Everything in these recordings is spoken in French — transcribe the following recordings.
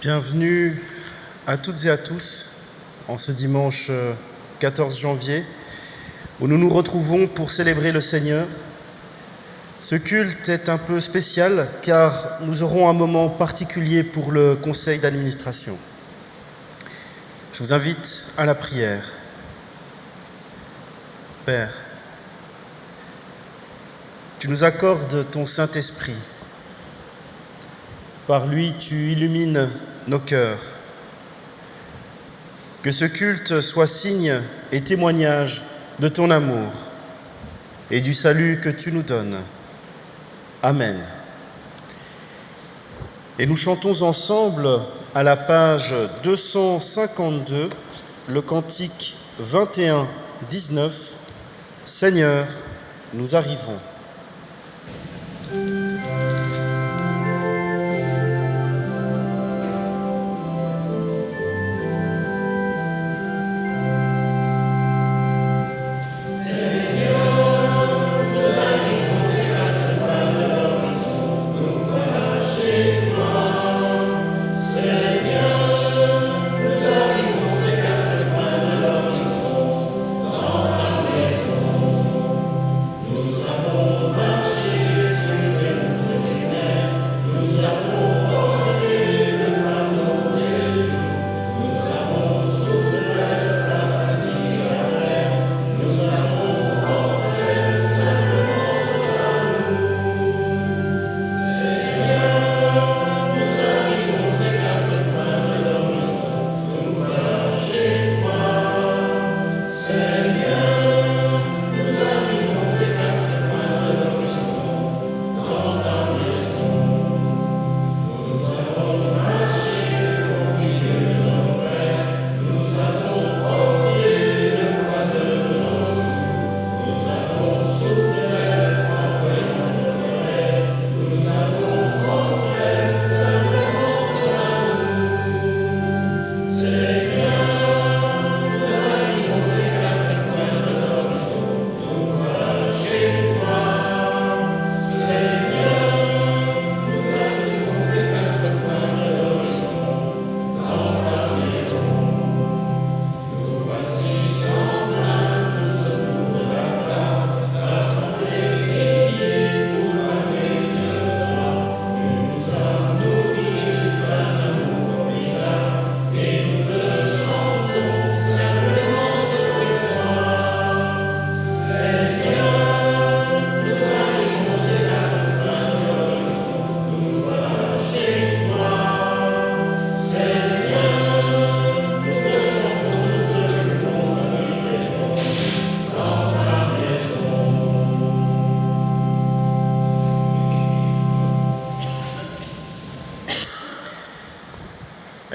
Bienvenue à toutes et à tous en ce dimanche 14 janvier où nous nous retrouvons pour célébrer le Seigneur. Ce culte est un peu spécial car nous aurons un moment particulier pour le conseil d'administration. Je vous invite à la prière. Père, tu nous accordes ton Saint-Esprit. Par lui, tu illumines nos cœurs. Que ce culte soit signe et témoignage de ton amour et du salut que tu nous donnes. Amen. Et nous chantons ensemble à la page 252 le cantique 21-19, « Seigneur, nous arrivons ».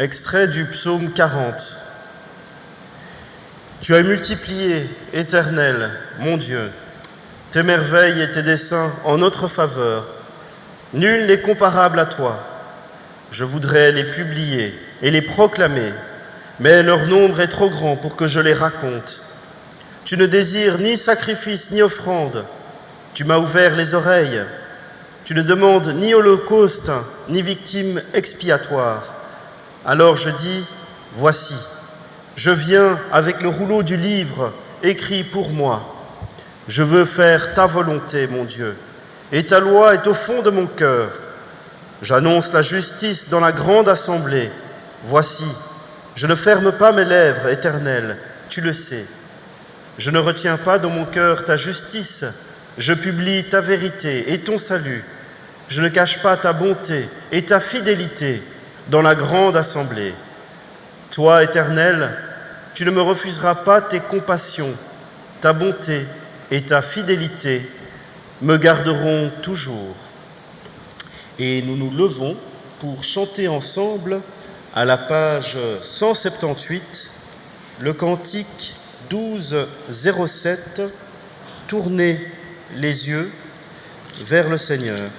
Extrait du psaume 40. Tu as multiplié, Éternel, mon Dieu, tes merveilles et tes desseins en notre faveur. Nul n'est comparable à toi. Je voudrais les publier et les proclamer, mais leur nombre est trop grand pour que je les raconte. Tu ne désires ni sacrifice ni offrande. Tu m'as ouvert les oreilles. Tu ne demandes ni holocauste ni victime expiatoire. Alors je dis, voici, je viens avec le rouleau du livre écrit pour moi. Je veux faire ta volonté, mon Dieu, et ta loi est au fond de mon cœur. J'annonce la justice dans la grande assemblée. Voici, je ne ferme pas mes lèvres, Éternel, tu le sais. Je ne retiens pas dans mon cœur ta justice, je publie ta vérité et ton salut. Je ne cache pas ta bonté et ta fidélité dans la grande assemblée. Toi, Éternel, tu ne me refuseras pas tes compassions, ta bonté et ta fidélité me garderont toujours. Et nous nous levons pour chanter ensemble à la page 178 le cantique 12-07, tournez les yeux vers le Seigneur.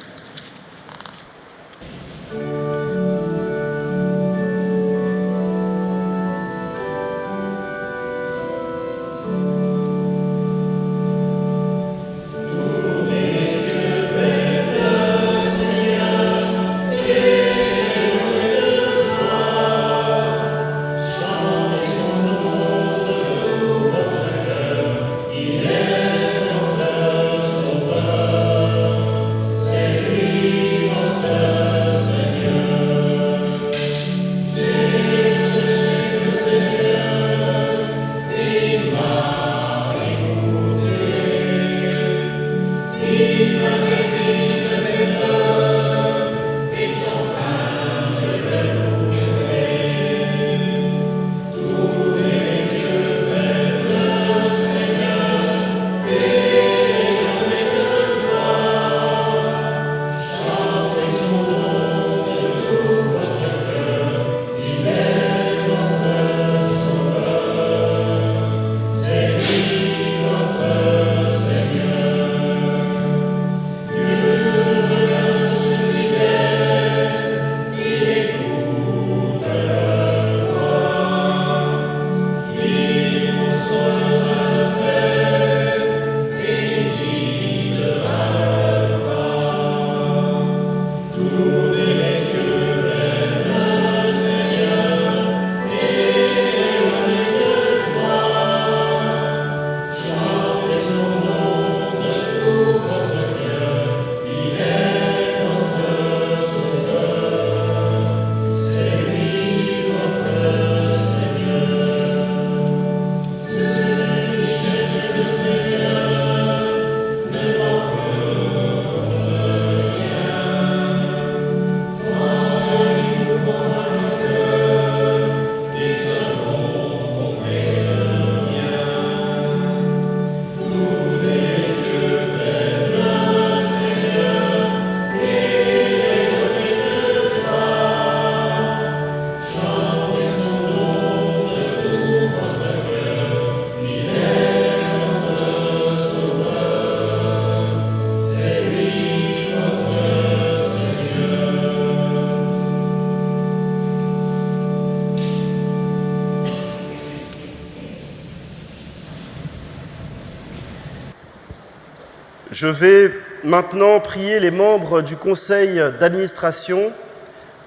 Je vais maintenant prier les membres du conseil d'administration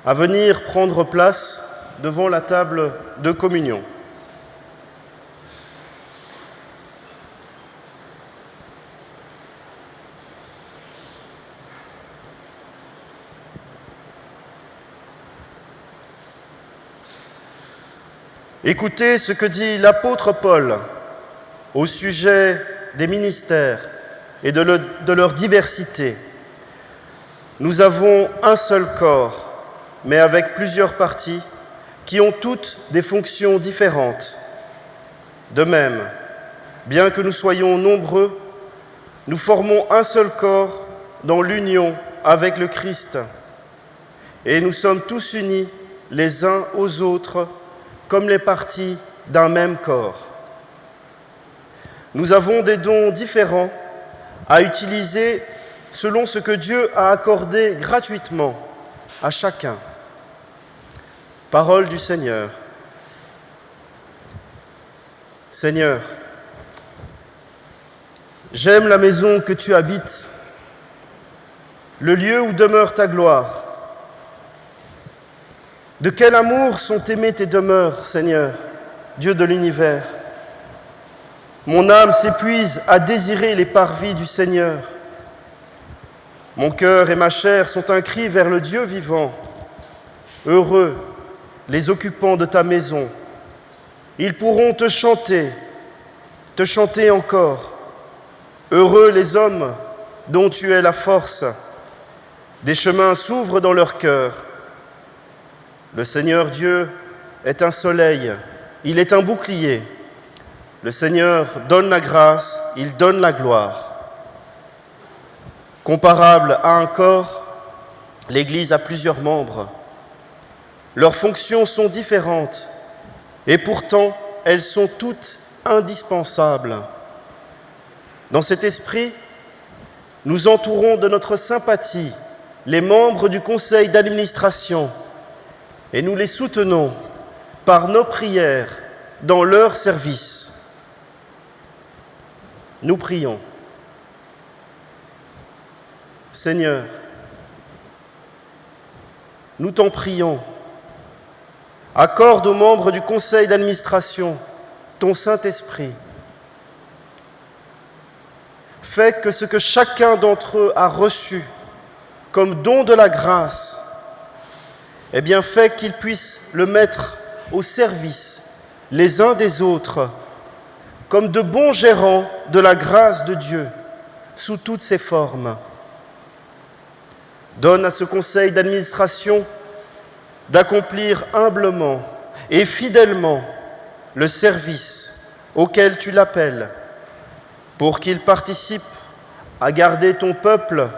à venir prendre place devant la table de communion. Écoutez ce que dit l'apôtre Paul au sujet des ministères et de leur diversité. Nous avons un seul corps, mais avec plusieurs parties qui ont toutes des fonctions différentes. De même, bien que nous soyons nombreux, nous formons un seul corps dans l'union avec le Christ. Et nous sommes tous unis les uns aux autres comme les parties d'un même corps. Nous avons des dons différents à utiliser selon ce que Dieu a accordé gratuitement à chacun. Parole du Seigneur. Seigneur, j'aime la maison que tu habites, le lieu où demeure ta gloire. De quel amour sont aimées tes demeures, Seigneur, Dieu de l'univers. Mon âme s'épuise à désirer les parvis du Seigneur. Mon cœur et ma chair sont un cri vers le Dieu vivant. Heureux les occupants de ta maison. Ils pourront te chanter encore. Heureux les hommes dont tu es la force. Des chemins s'ouvrent dans leur cœur. Le Seigneur Dieu est un soleil, il est un bouclier. Le Seigneur donne la grâce, il donne la gloire. Comparable à un corps, l'Église a plusieurs membres. Leurs fonctions sont différentes et pourtant elles sont toutes indispensables. Dans cet esprit, nous entourons de notre sympathie les membres du conseil d'administration et nous les soutenons par nos prières dans leur service. Nous prions. Seigneur, nous t'en prions. Accorde aux membres du conseil d'administration ton Saint-Esprit. Fais que ce que chacun d'entre eux a reçu comme don de la grâce, eh bien, fais qu'ils puissent le mettre au service les uns des autres, comme de bons gérants de la grâce de Dieu, sous toutes ses formes. Donne à ce conseil d'administration d'accomplir humblement et fidèlement le service auquel tu l'appelles, pour qu'il participe à garder ton peuple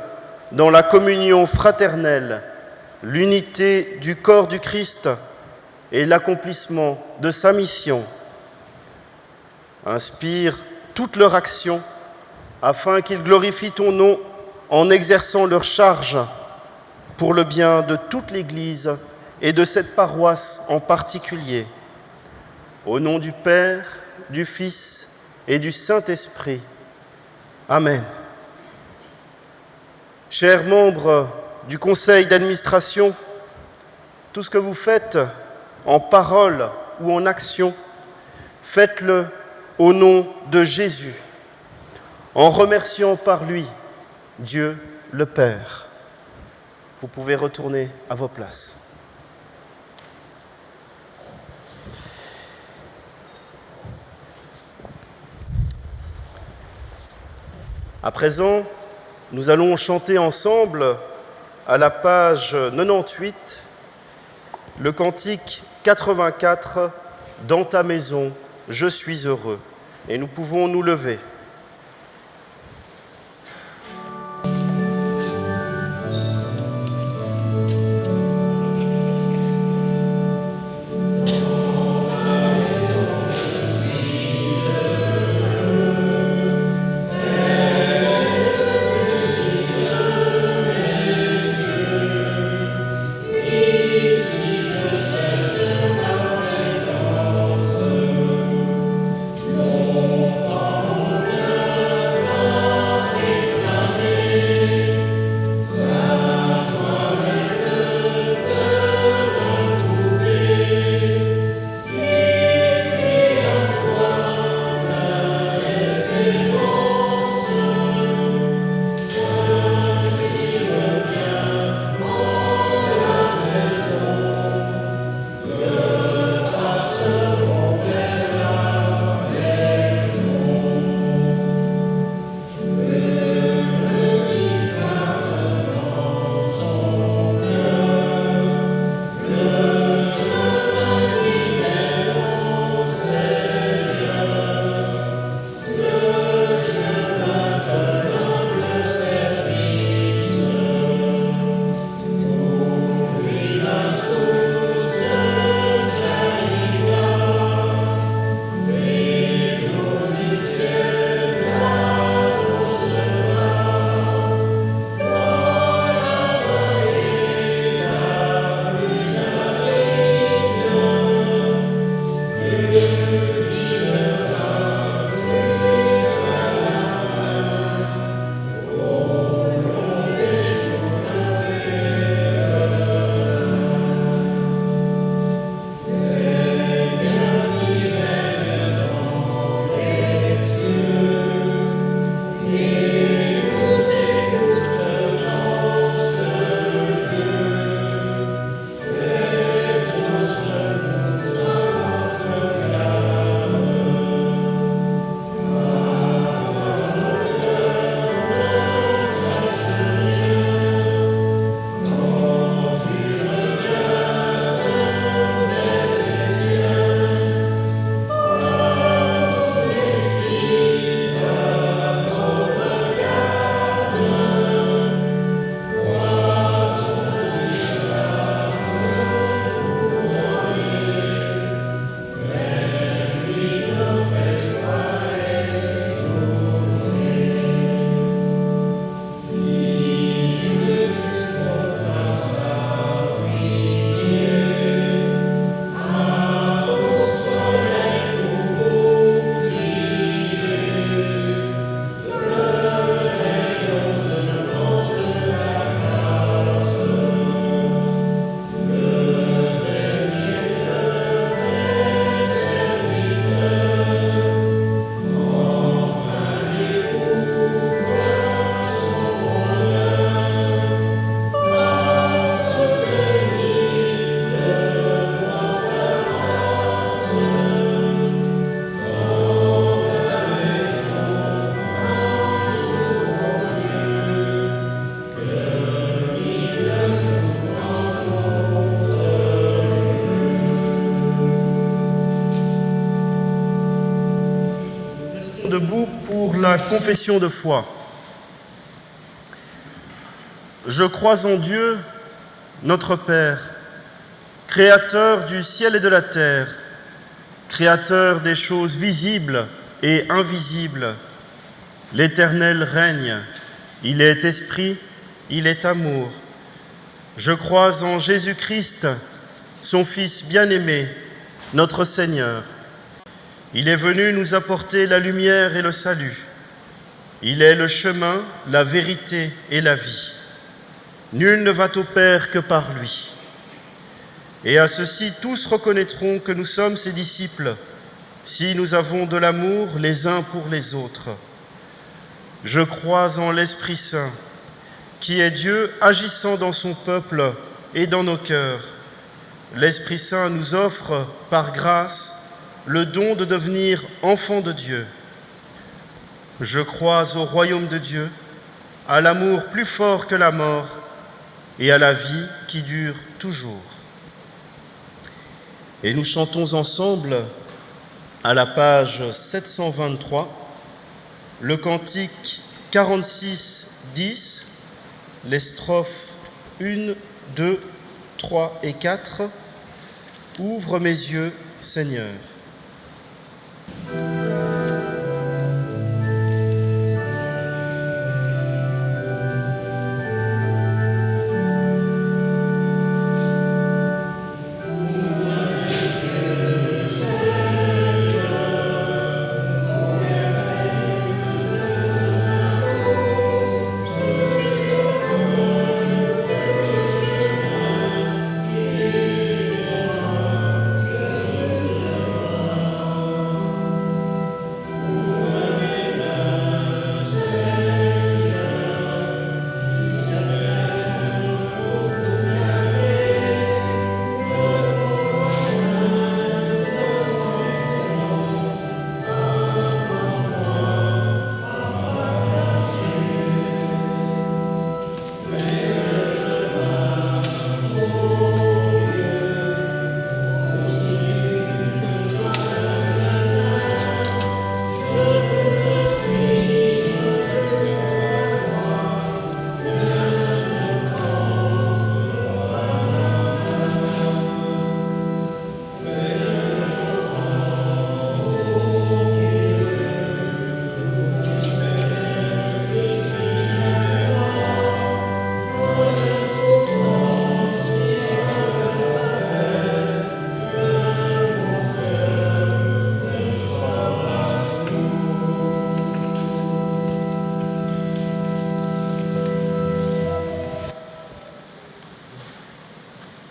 dans la communion fraternelle, l'unité du corps du Christ et l'accomplissement de sa mission. Inspire toute leur action afin qu'ils glorifient ton nom en exerçant leur charge pour le bien de toute l'Église et de cette paroisse en particulier. Au nom du Père, du Fils et du Saint-Esprit. Amen. Chers membres du conseil d'administration, tout ce que vous faites en parole ou en action, faites-le au nom de Jésus, en remerciant par lui Dieu le Père. Vous pouvez retourner à vos places. À présent, nous allons chanter ensemble, à la page 98, le cantique 84, « Dans ta maison, je suis heureux ». Et nous pouvons nous lever. Longtemps debout pour la confession de foi. Je crois en Dieu, notre Père, Créateur du ciel et de la terre, Créateur des choses visibles et invisibles. L'Éternel règne, il est esprit, il est amour. Je crois en Jésus-Christ, son Fils bien-aimé, notre Seigneur. Il est venu nous apporter la lumière et le salut. Il est le chemin, la vérité et la vie. Nul ne va au Père que par lui. Et à ceci, tous reconnaîtront que nous sommes ses disciples, si nous avons de l'amour les uns pour les autres. Je crois en l'Esprit Saint, qui est Dieu agissant dans son peuple et dans nos cœurs. L'Esprit Saint nous offre, par grâce, le don de devenir enfants de Dieu. Je crois au royaume de Dieu, à l'amour plus fort que la mort et à la vie qui dure toujours. Et nous chantons ensemble, à la page 723, le cantique 46, 10, les strophes 1, 2, 3 et 4. Ouvre mes yeux, Seigneur.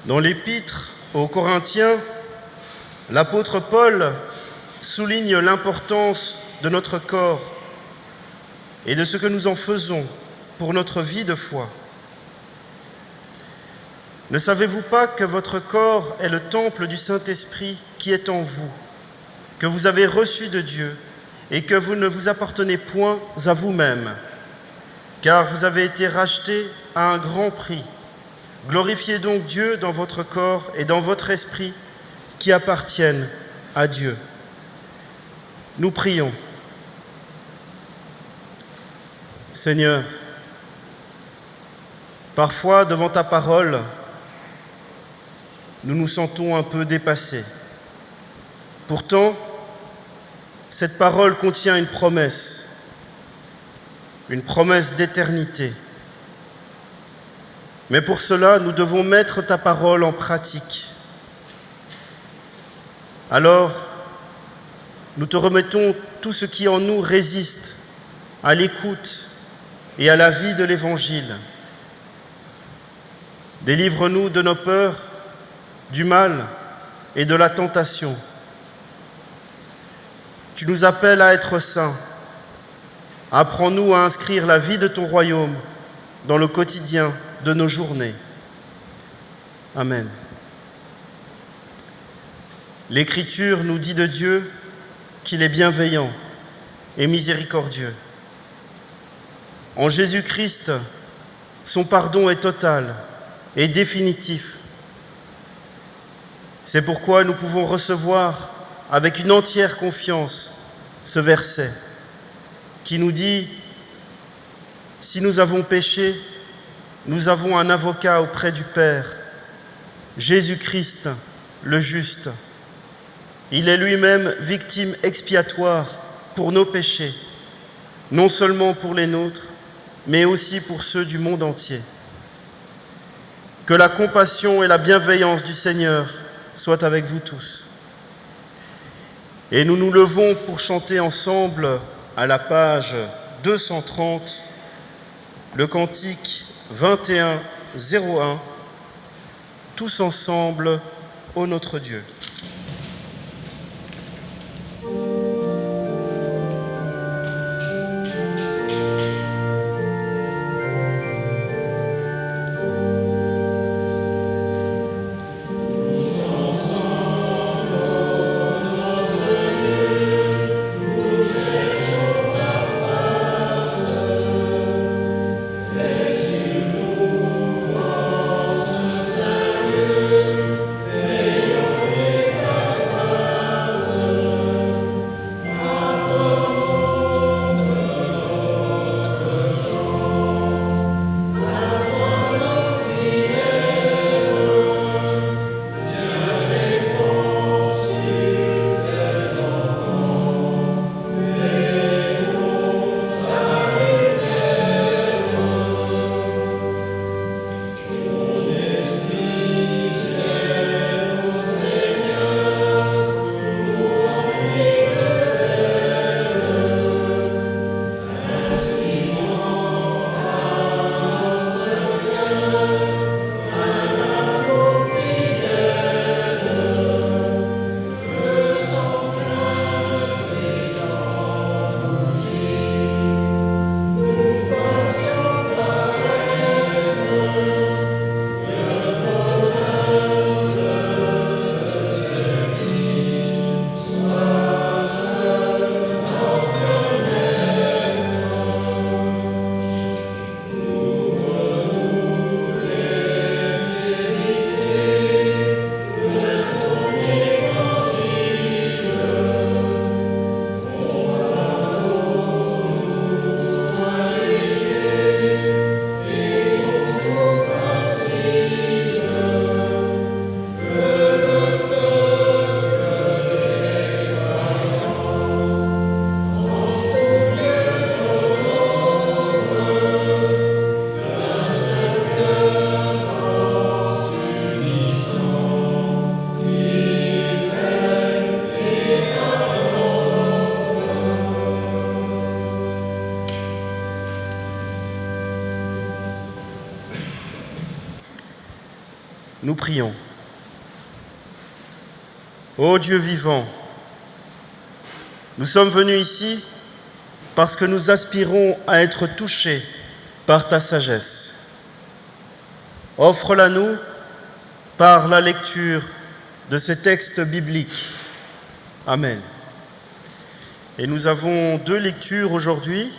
Dans l'Épître aux Corinthiens, l'apôtre Paul souligne l'importance de notre corps et de ce que nous en faisons pour notre vie de foi. Ne savez-vous pas que votre corps est le temple du Saint-Esprit qui est en vous, que vous avez reçu de Dieu et que vous ne vous appartenez point à vous-même, car vous avez été rachetés à un grand prix. Glorifiez donc Dieu dans votre corps et dans votre esprit qui appartiennent à Dieu. Nous prions. Seigneur, parfois devant ta parole, nous nous sentons un peu dépassés. Pourtant, cette parole contient une promesse d'éternité. Mais pour cela, nous devons mettre ta parole en pratique. Alors, nous te remettons tout ce qui en nous résiste à l'écoute et à la vie de l'Évangile. Délivre-nous de nos peurs, du mal et de la tentation. Tu nous appelles à être saints. Apprends-nous à inscrire la vie de ton royaume dans le quotidien de nos journées. Amen. L'Écriture nous dit de Dieu qu'il est bienveillant et miséricordieux. En Jésus-Christ, son pardon est total et définitif. C'est pourquoi nous pouvons recevoir avec une entière confiance ce verset. qui nous dit « Si nous avons péché, nous avons un avocat auprès du Père, Jésus-Christ, le juste. Il est lui-même victime expiatoire pour nos péchés, non seulement pour les nôtres, mais aussi pour ceux du monde entier. Que la compassion et la bienveillance du Seigneur soient avec vous tous. » Et nous nous levons pour chanter ensemble à la page 230 le cantique 21-01, tous ensemble, ô notre Dieu. Nous prions. Ô Dieu vivant, nous sommes venus ici parce que nous aspirons à être touchés par ta sagesse. Offre-la-nous par la lecture de ces textes bibliques. Amen. Et nous avons deux lectures aujourd'hui,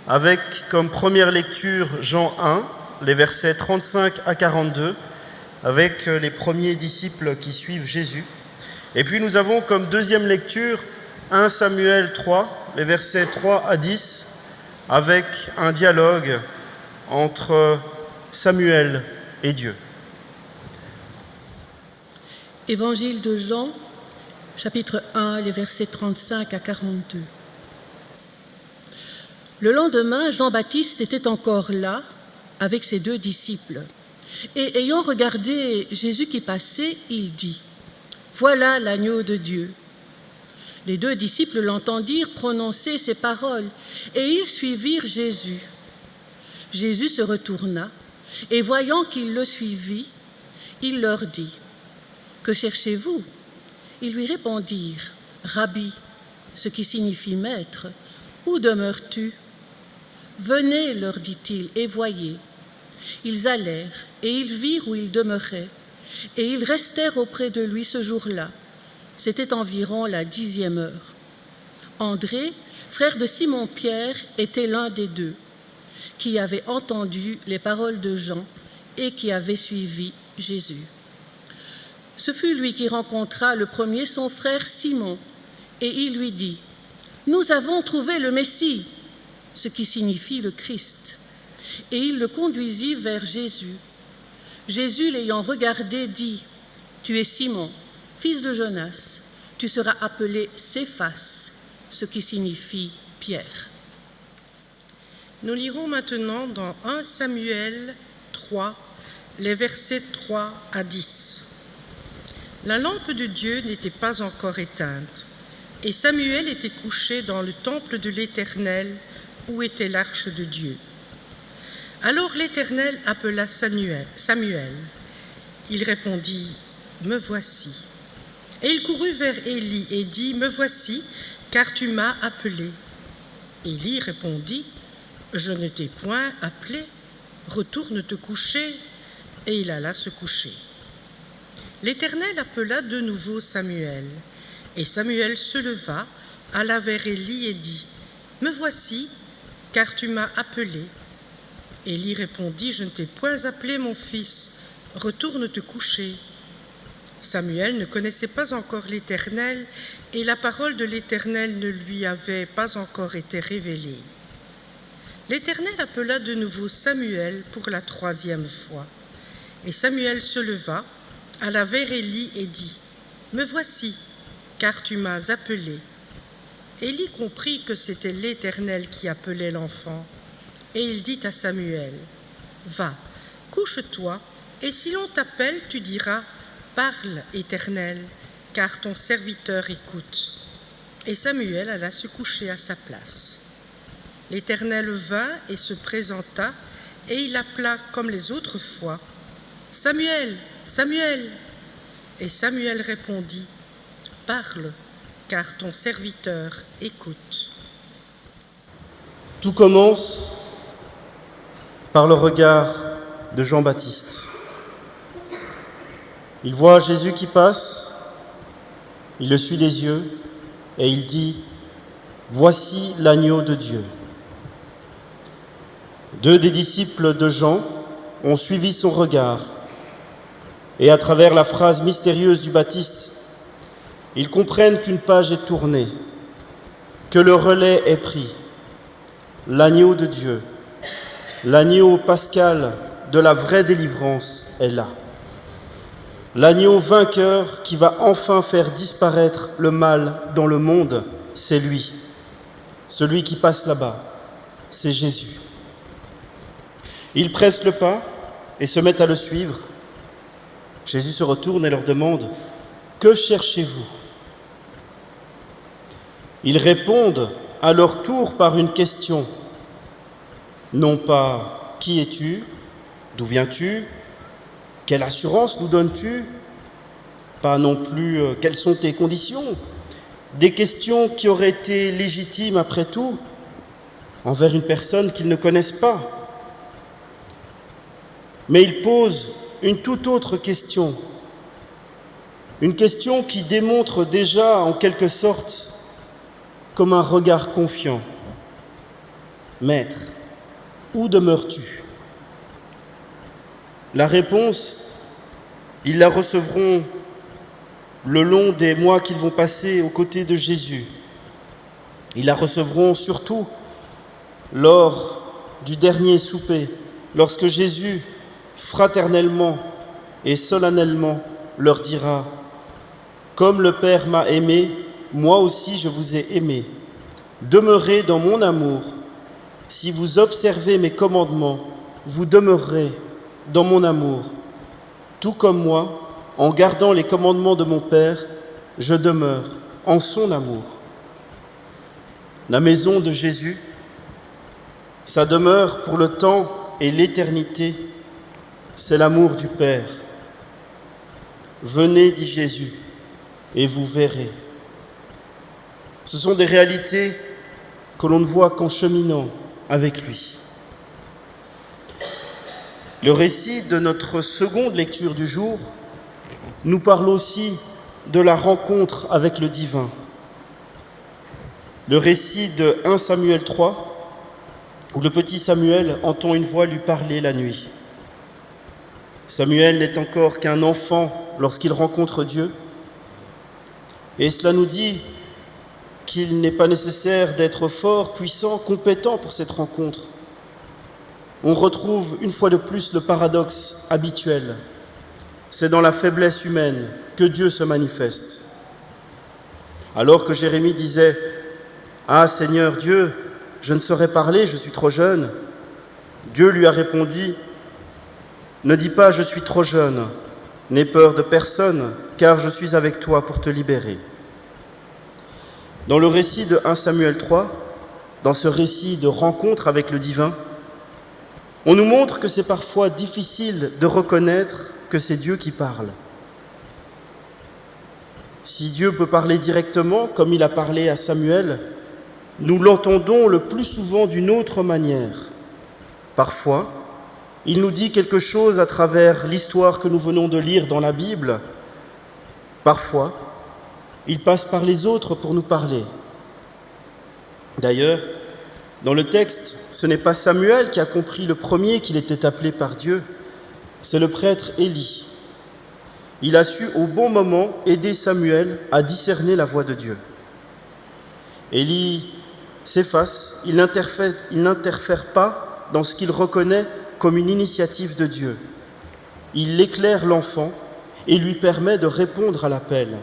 avec comme première lecture Jean 1, les versets 35 à 42, avec les premiers disciples qui suivent Jésus. Et puis nous avons comme deuxième lecture 1 Samuel 3, les versets 3 à 10, avec un dialogue entre Samuel et Dieu. Évangile de Jean, chapitre 1, les versets 35 à 42. Le lendemain, Jean-Baptiste était encore là avec ses deux disciples. Et ayant regardé Jésus qui passait, il dit : « Voilà l'agneau de Dieu. » Les deux disciples l'entendirent prononcer ces paroles, et ils suivirent Jésus. Jésus se retourna, et voyant qu'ils le suivaient, il leur dit : « Que cherchez-vous » Ils lui répondirent : « Rabbi », ce qui signifie maître, « où demeures-tu » ? « Venez, leur dit-il, et voyez. » Ils allèrent, et ils virent où il demeurait, et ils restèrent auprès de lui ce jour-là. C'était environ la 10e heure. André, frère de Simon-Pierre, était l'un des deux, qui avait entendu les paroles de Jean et qui avait suivi Jésus. Ce fut lui qui rencontra le premier son frère Simon, et il lui dit : « Nous avons trouvé le Messie », ce qui signifie le Christ. Et il le conduisit vers Jésus. Jésus, l'ayant regardé, dit « Tu es Simon, fils de Jonas, tu seras appelé Céphas », ce qui signifie Pierre. Nous lirons maintenant dans 1 Samuel 3, les versets 3 à 10. La lampe de Dieu n'était pas encore éteinte, et Samuel était couché dans le temple de l'Éternel, où était l'arche de Dieu. Alors l'Éternel appela Samuel. Il répondit, « Me voici. » Et il courut vers Élie et dit, « Me voici, car tu m'as appelé. » Élie répondit, « Je ne t'ai point appelé, retourne te coucher. » Et il alla se coucher. L'Éternel appela de nouveau Samuel, et Samuel se leva, alla vers Élie et dit, « Me voici, car tu m'as appelé. » Élie répondit, « Je ne t'ai point appelé, mon fils, retourne te coucher. » Samuel ne connaissait pas encore l'Éternel, et la parole de l'Éternel ne lui avait pas encore été révélée. L'Éternel appela de nouveau Samuel pour la 3e fois. Et Samuel se leva, alla vers Élie et dit, « Me voici, car tu m'as appelé. » Élie comprit que c'était l'Éternel qui appelait l'enfant, et il dit à Samuel, « Va, couche-toi, et si l'on t'appelle, tu diras, « Parle, Éternel, car ton serviteur écoute. » Et Samuel alla se coucher à sa place. L'Éternel vint et se présenta, et il appela comme les autres fois, « Samuel, Samuel !» Et Samuel répondit, « Parle, car ton serviteur écoute. » Tout commence par le regard de Jean-Baptiste. Il voit Jésus qui passe, il le suit des yeux et il dit « Voici l'agneau de Dieu ». 2 des disciples de Jean ont suivi son regard et à travers la phrase mystérieuse du Baptiste, ils comprennent qu'une page est tournée, que le relais est pris. L'agneau de Dieu, l'agneau pascal de la vraie délivrance est là. L'agneau vainqueur qui va enfin faire disparaître le mal dans le monde, c'est lui. Celui qui passe là-bas, c'est Jésus. Ils pressent le pas et se mettent à le suivre. Jésus se retourne et leur demande « Que cherchez-vous » Ils répondent à leur tour par une question. Non pas « Qui es-tu ? D'où viens-tu ? Quelle assurance nous donnes-tu ? » Pas non plus « Quelles sont tes conditions ? » Des questions qui auraient été légitimes après tout envers une personne qu'ils ne connaissent pas. Mais ils posent une toute autre question. Une question qui démontre déjà en quelque sorte comme un regard confiant. « Maître, où demeures-tu » La réponse, ils la recevront le long des mois qu'ils vont passer aux côtés de Jésus. Ils la recevront surtout lors du dernier souper, lorsque Jésus, fraternellement et solennellement, leur dira « Comme le Père m'a aimé, moi aussi je vous ai aimé. Demeurez dans mon amour. Si vous observez mes commandements, vous demeurerez dans mon amour. Tout comme moi, en gardant les commandements de mon Père, je demeure en son amour. » La maison de Jésus, sa demeure pour le temps et l'éternité, c'est l'amour du Père. Venez, dit Jésus, et vous verrez. Ce sont des réalités que l'on ne voit qu'en cheminant avec lui. Le récit de notre seconde lecture du jour nous parle aussi de la rencontre avec le divin. Le récit de 1 Samuel 3, où le petit Samuel entend une voix lui parler la nuit. Samuel n'est encore qu'un enfant lorsqu'il rencontre Dieu, et cela nous dit qu'il n'est pas nécessaire d'être fort, puissant, compétent pour cette rencontre. On retrouve une fois de plus le paradoxe habituel. C'est dans la faiblesse humaine que Dieu se manifeste. Alors que Jérémie disait « Ah Seigneur Dieu, je ne saurais parler, je suis trop jeune », Dieu lui a répondu « Ne dis pas « Je suis trop jeune », n'aie peur de personne, car je suis avec toi pour te libérer ». Dans le récit de 1 Samuel 3, dans ce récit de rencontre avec le divin, on nous montre que c'est parfois difficile de reconnaître que c'est Dieu qui parle. Si Dieu peut parler directement, comme il a parlé à Samuel, nous l'entendons le plus souvent d'une autre manière. Parfois, il nous dit quelque chose à travers l'histoire que nous venons de lire dans la Bible. Parfois, il passe par les autres pour nous parler. D'ailleurs, dans le texte, ce n'est pas Samuel qui a compris le premier qu'il était appelé par Dieu, c'est le prêtre Élie. Il a su au bon moment aider Samuel à discerner la voix de Dieu. Élie s'efface, il n'interfère pas dans ce qu'il reconnaît comme une initiative de Dieu. Il éclaire l'enfant et lui permet de répondre à l'appel.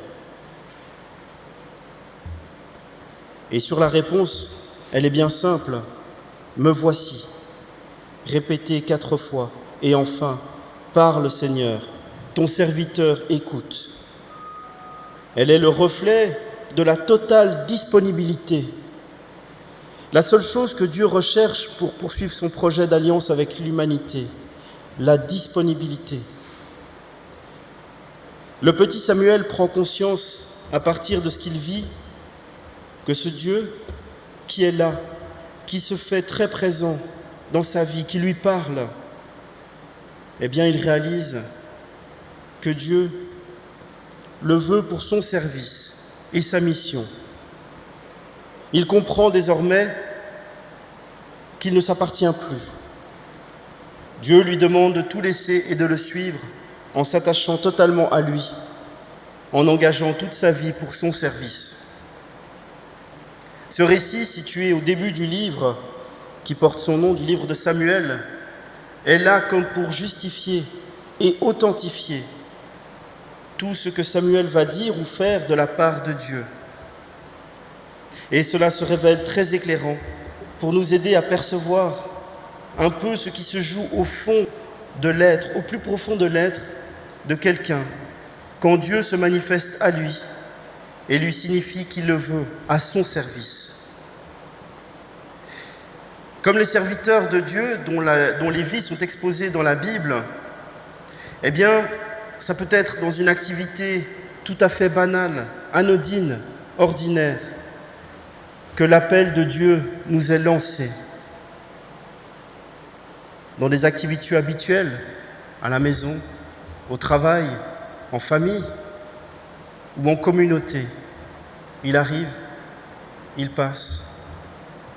Et sur la réponse, elle est bien simple. « Me voici », répété 4 fois. Et enfin, « Parle Seigneur, ton serviteur écoute ». Elle est le reflet de la totale disponibilité. La seule chose que Dieu recherche pour poursuivre son projet d'alliance avec l'humanité, la disponibilité. Le petit Samuel prend conscience, à partir de ce qu'il vit, que ce Dieu qui est là, qui se fait très présent dans sa vie, qui lui parle, eh bien il réalise que Dieu le veut pour son service et sa mission. Il comprend désormais qu'il ne s'appartient plus. Dieu lui demande de tout laisser et de le suivre en s'attachant totalement à lui, en engageant toute sa vie pour son service. Ce récit, situé au début du livre, qui porte son nom du livre de Samuel, est là comme pour justifier et authentifier tout ce que Samuel va dire ou faire de la part de Dieu. Et cela se révèle très éclairant pour nous aider à percevoir un peu ce qui se joue au fond de l'être, au plus profond de l'être de quelqu'un, quand Dieu se manifeste à lui et lui signifie qu'il le veut à son service. Comme les serviteurs de Dieu dont les vies sont exposées dans la Bible, eh bien, ça peut être dans une activité tout à fait banale, anodine, ordinaire, que l'appel de Dieu nous est lancé. Dans des activités habituelles, à la maison, au travail, en famille ou en communauté, il arrive, il passe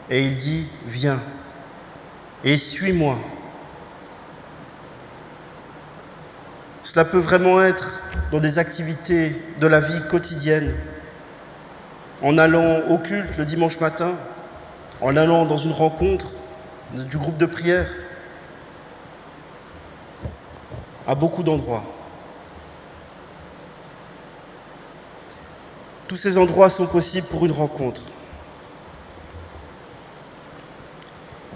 et il dit « Viens et suis-moi ». Cela peut vraiment être dans des activités de la vie quotidienne, en allant au culte le dimanche matin, en allant dans une rencontre du groupe de prière, à beaucoup d'endroits. Tous ces endroits sont possibles pour une rencontre.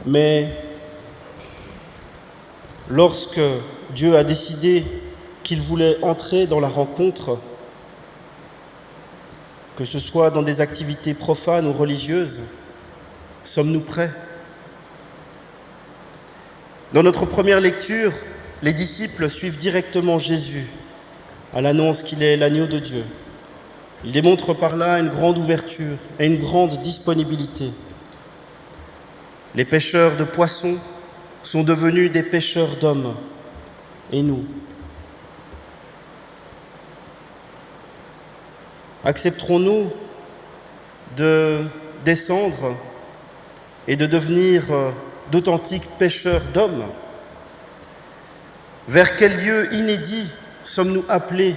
Mais lorsque Dieu a décidé qu'il voulait entrer dans la rencontre, que ce soit dans des activités profanes ou religieuses, sommes-nous prêts ? Dans notre première lecture, les disciples suivent directement Jésus à l'annonce qu'il est l'agneau de Dieu. Ils démontrent par là une grande ouverture et une grande disponibilité. Les pêcheurs de poissons sont devenus des pêcheurs d'hommes. Et nous ? Accepterons-nous de descendre et de devenir d'authentiques pêcheurs d'hommes ? Vers quel lieu inédit sommes-nous appelés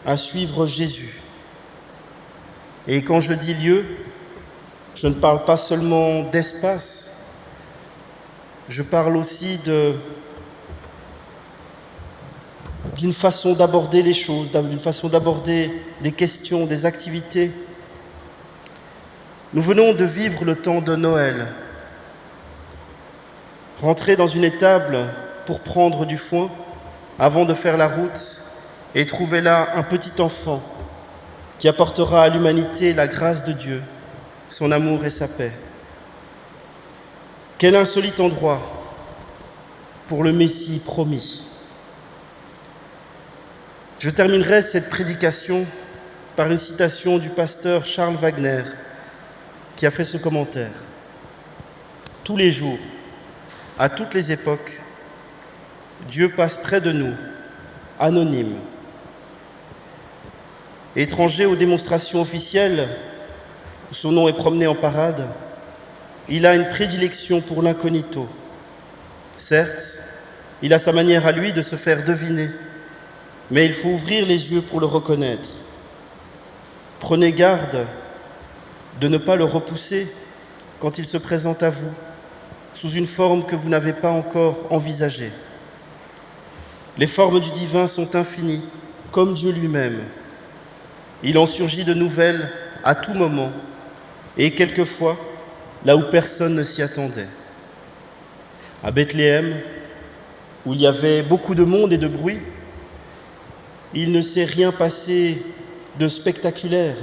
à suivre Jésus ? Et quand je dis lieu, je ne parle pas seulement d'espace, je parle aussi d'une façon d'aborder les choses, d'une façon d'aborder des questions, des activités. Nous venons de vivre le temps de Noël, rentrer dans une étable pour prendre du foin avant de faire la route et trouver là un petit enfant qui apportera à l'humanité la grâce de Dieu, son amour et sa paix. Quel insolite endroit pour le Messie promis. Je terminerai cette prédication par une citation du pasteur Charles Wagner qui a fait ce commentaire. Tous les jours, à toutes les époques, Dieu passe près de nous, anonyme. Étranger aux démonstrations officielles, où son nom est promené en parade, il a une prédilection pour l'incognito. Certes, il a sa manière à lui de se faire deviner, mais il faut ouvrir les yeux pour le reconnaître. Prenez garde de ne pas le repousser quand il se présente à vous, sous une forme que vous n'avez pas encore envisagée. Les formes du divin sont infinies, comme Dieu lui-même. Il en surgit de nouvelles à tout moment, et quelquefois là où personne ne s'y attendait. À Bethléem, où il y avait beaucoup de monde et de bruit, il ne s'est rien passé de spectaculaire.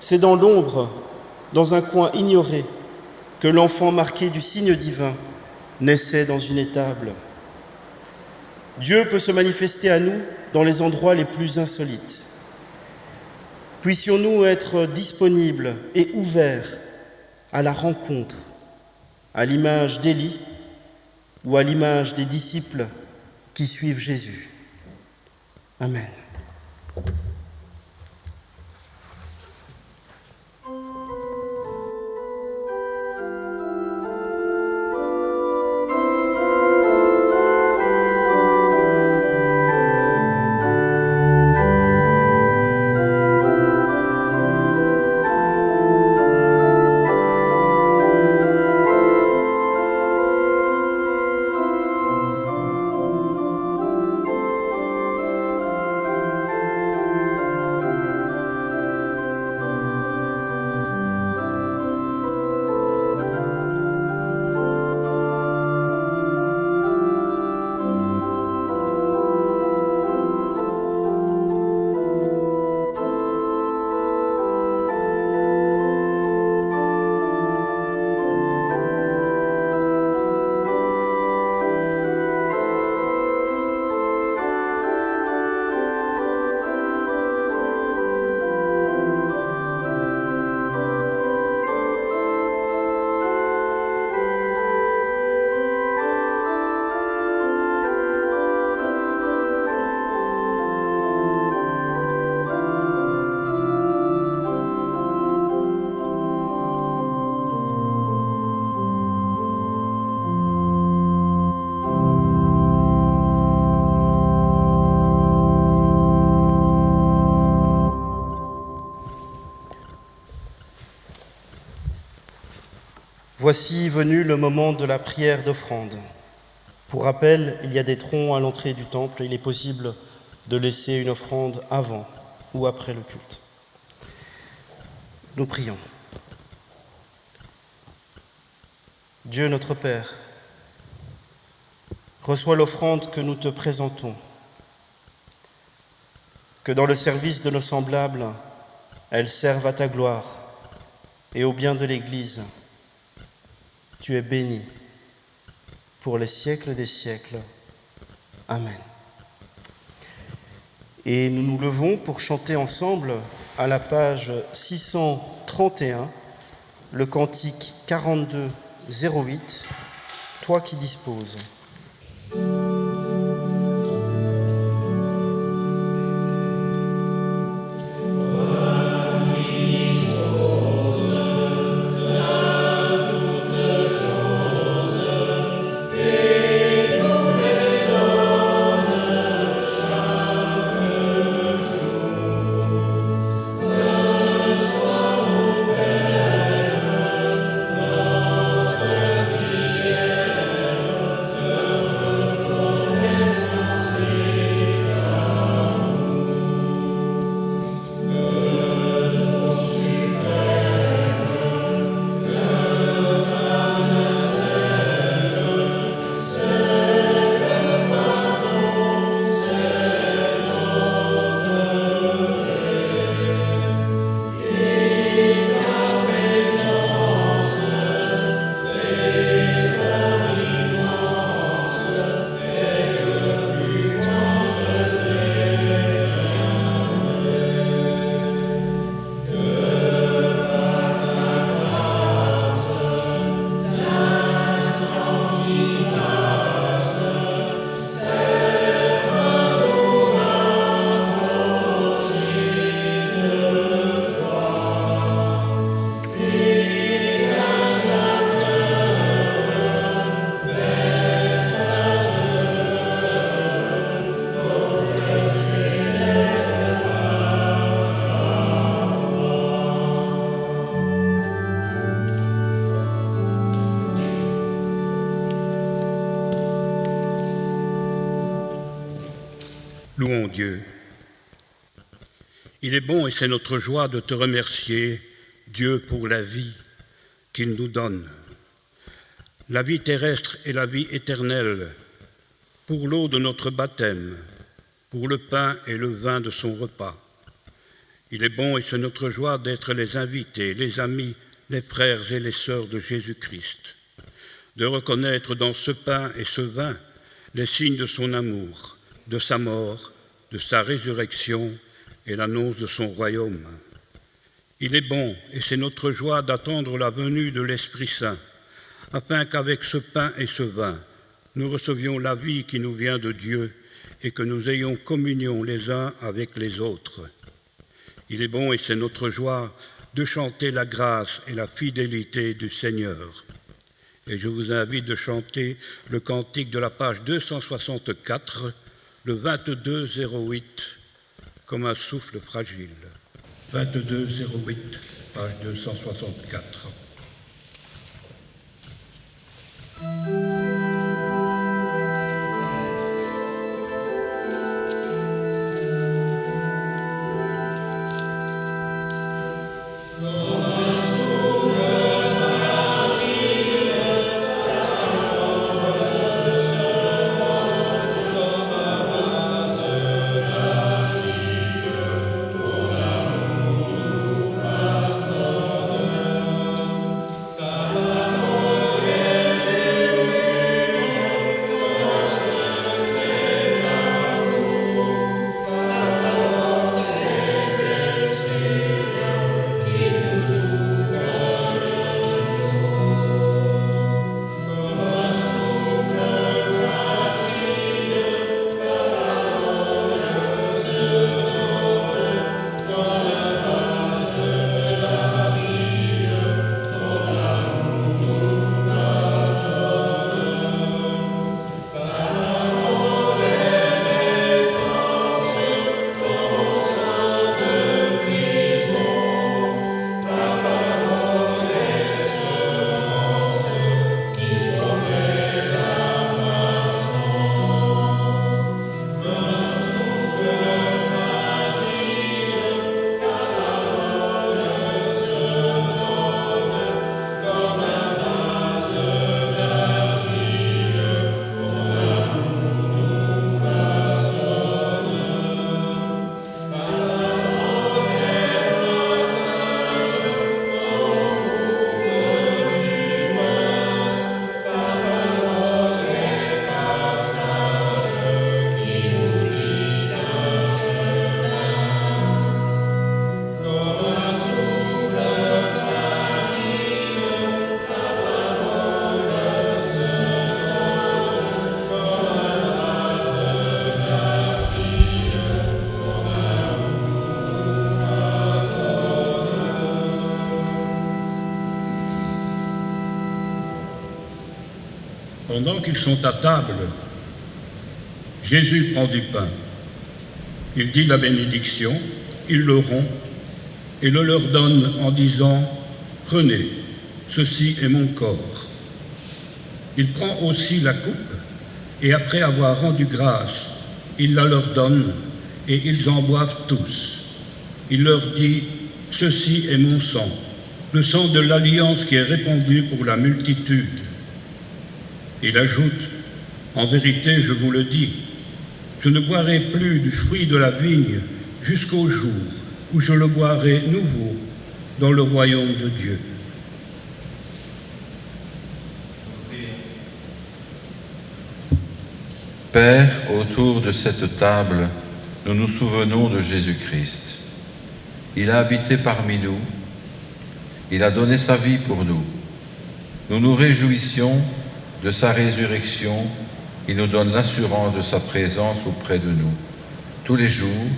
C'est dans l'ombre, dans un coin ignoré, que l'enfant marqué du signe divin naissait dans une étable. Dieu peut se manifester à nous dans les endroits les plus insolites. Puissions-nous être disponibles et ouverts à la rencontre, à l'image d'Élie ou à l'image des disciples qui suivent Jésus. Amen. Voici venu le moment de la prière d'offrande. Pour rappel, il y a des troncs à l'entrée du temple et il est possible de laisser une offrande avant ou après le culte. Nous prions. Dieu notre Père, reçois l'offrande que nous te présentons, que dans le service de nos semblables, elle serve à ta gloire et au bien de l'Église. Tu es béni pour les siècles des siècles. Amen. Et nous nous levons pour chanter ensemble à la page 631, le cantique 42-08, « Toi qui disposes ». Louons Dieu. Il est bon et c'est notre joie de te remercier, Dieu, pour la vie qu'il nous donne. La vie terrestre et la vie éternelle, pour l'eau de notre baptême, pour le pain et le vin de son repas. Il est bon et c'est notre joie d'être les invités, les amis, les frères et les sœurs de Jésus-Christ, de reconnaître dans ce pain et ce vin les signes de son amour, de sa mort, de sa résurrection et l'annonce de son royaume. Il est bon et c'est notre joie d'attendre la venue de l'Esprit Saint, afin qu'avec ce pain et ce vin, nous recevions la vie qui nous vient de Dieu et que nous ayons communion les uns avec les autres. Il est bon et c'est notre joie de chanter la grâce et la fidélité du Seigneur. Et je vous invite de chanter le cantique de la page 264, le 2208, comme un souffle fragile. 2208, page 264. Pendant qu'ils sont à table, Jésus prend du pain. Il dit la bénédiction, il le rompt et le leur donne en disant « Prenez, ceci est mon corps ». Il prend aussi la coupe et après avoir rendu grâce, il la leur donne et ils en boivent tous. Il leur dit « Ceci est mon sang, le sang de l'alliance qui est répandu pour la multitude. » Il ajoute, « En vérité, je vous le dis, je ne boirai plus du fruit de la vigne jusqu'au jour où je le boirai nouveau dans le royaume de Dieu. » Père, autour de cette table, nous nous souvenons de Jésus-Christ. Il a habité parmi nous, il a donné sa vie pour nous. Nous nous réjouissions de sa résurrection, il nous donne l'assurance de sa présence auprès de nous, tous les jours,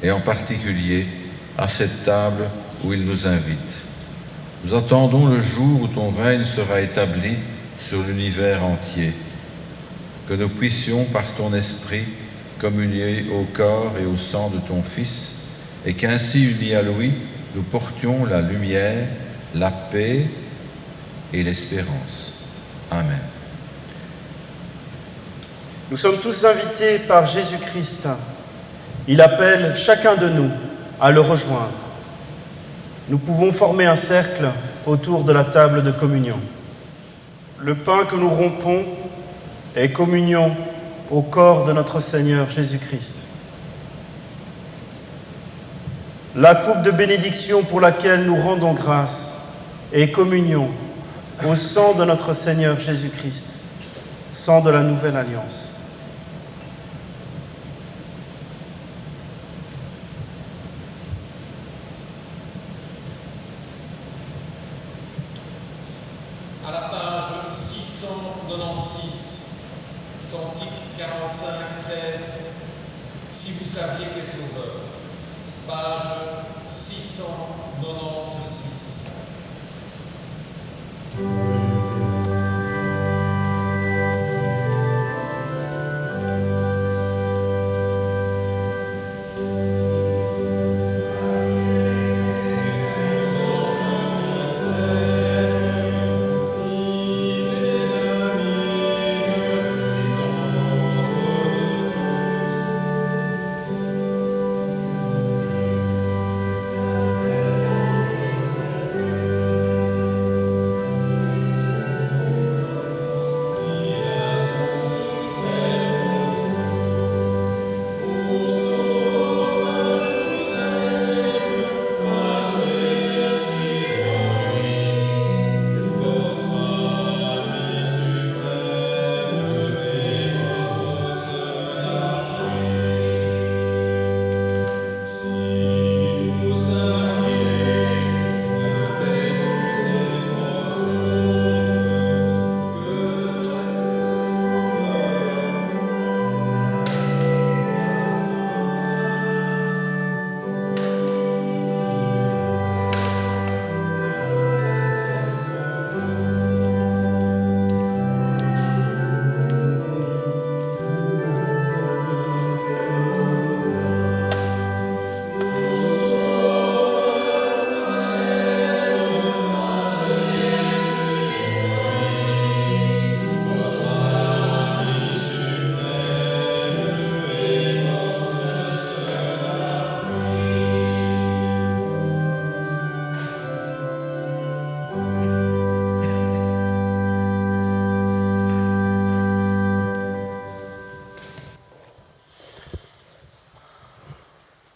et en particulier à cette table où il nous invite. Nous attendons le jour où ton règne sera établi sur l'univers entier, que nous puissions, par ton esprit, communier au corps et au sang de ton Fils, et qu'ainsi, unis à lui, nous portions la lumière, la paix et l'espérance. Amen. Nous sommes tous invités par Jésus-Christ Il appelle chacun de nous à le rejoindre. Nous pouvons former un cercle autour de la table de communion. Le pain que nous rompons est communion au corps de notre Seigneur Jésus-Christ. La coupe de bénédiction pour laquelle nous rendons grâce est communion au sang de notre Seigneur Jésus-Christ, sang de la nouvelle alliance. À la page 696, Cantique 45, 13, si vous saviez qu'est sauveur. Page 696.